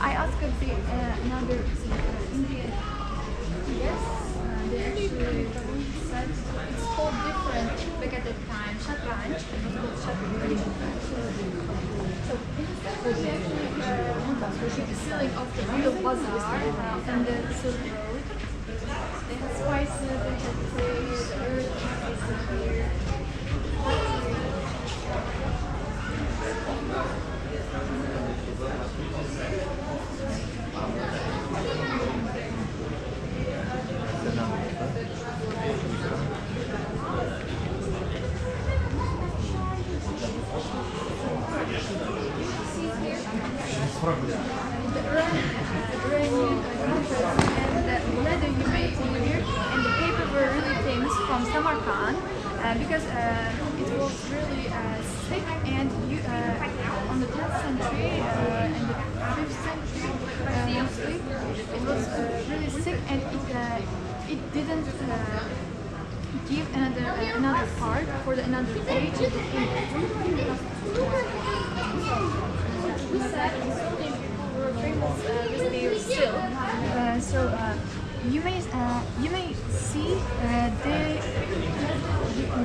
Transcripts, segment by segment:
I asked another Indian. Yes, they actually said it's called different back at that time. Shatranj. It was called Shatranj. So we actually the ceiling of the real bazaar and the Silk Road. They had spices, they had plays, earth, here. Samarkand because it was really thick and on the 10th century and the 5th century mostly it was really thick and it didn't give another part for another page of the image. We said so many people were famous with their silk, so you may see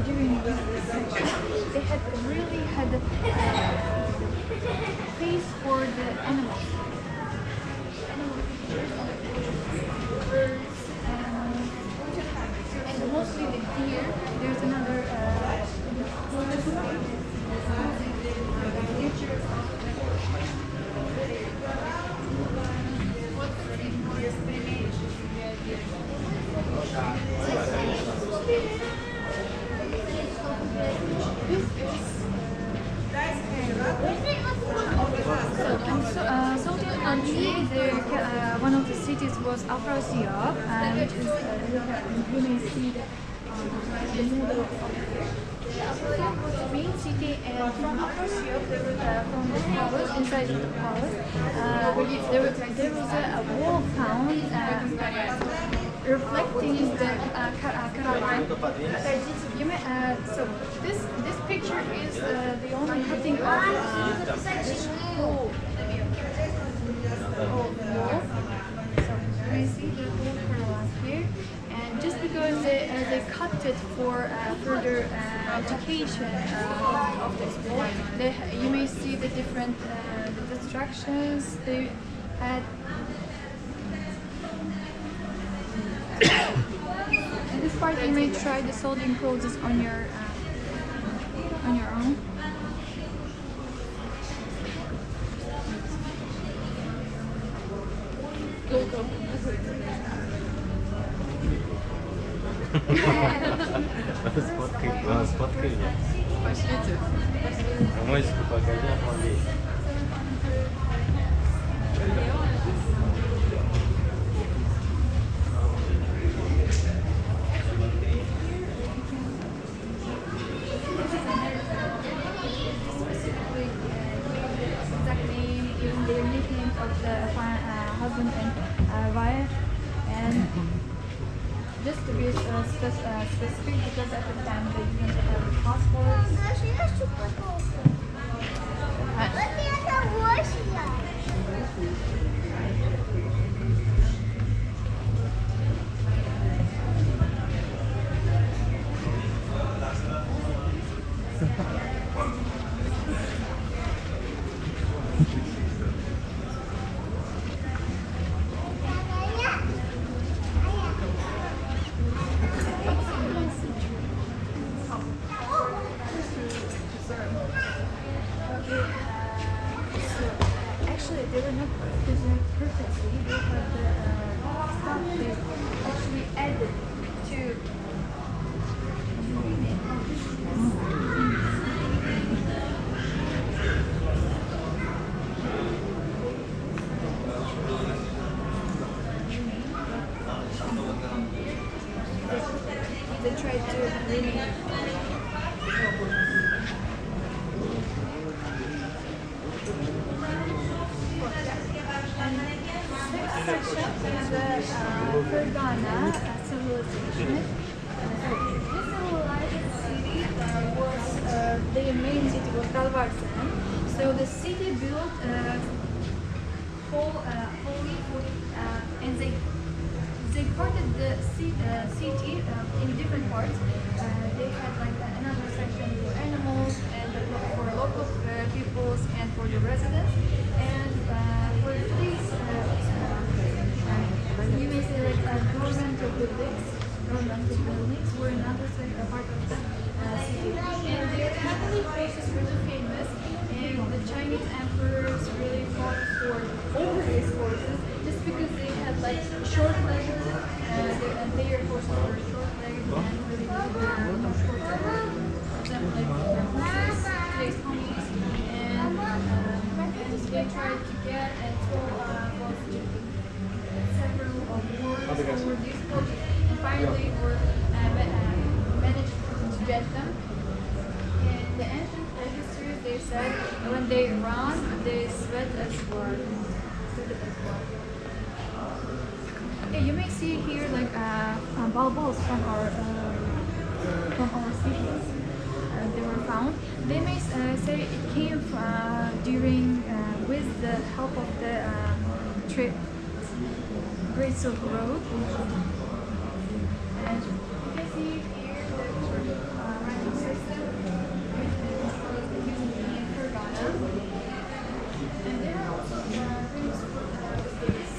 during this section they had really had face for the animals. Birds and mostly the deer. There's another picture of one of the cities was Afrasiab, which is you may see the middle of here. Afrasiab was the main city, and from Afrasiab there was from the palace, inside of the palace, there was a wall found reflecting the caravan. So this picture is the only cutting of this whole wall. So you may see the whole caravan here, and just because they cut it for further education of this wall, you may see the different the destructions they had. In this part, you may try the soldering process on your own. Сфоткай меня. Пошлите. Мальчику покажи, молодец. Husband and wife, and just to be specific, because at the time they didn't have passports. Actually, they were not preserved perfectly. They had the stuff they actually added to. They tried to really. Section is the Fergana civilization. This civilized city was their main city was Galvarsan. So the city built holy, and they parted the city in different parts. They had like another section for animals and for local peoples and for the residents. And for these, you may say like governmental buildings were another part of the city. And their cavalry forces were really famous, and the Chinese emperors really fought for all these forces just because they had like short legs. Their forces were short legs and really short legs. For example, like horses, today's ponies, and they tried to get and several wars over these forces, and finally were managed to get them. In the ancient history, they said when they run, they sweat as blood. Okay, you may see here like bulbils from our cities. They were found. They may say it came during with the help of the Great Silk Road. And you can see here the writing system using the hiragana. And there are also rings for this.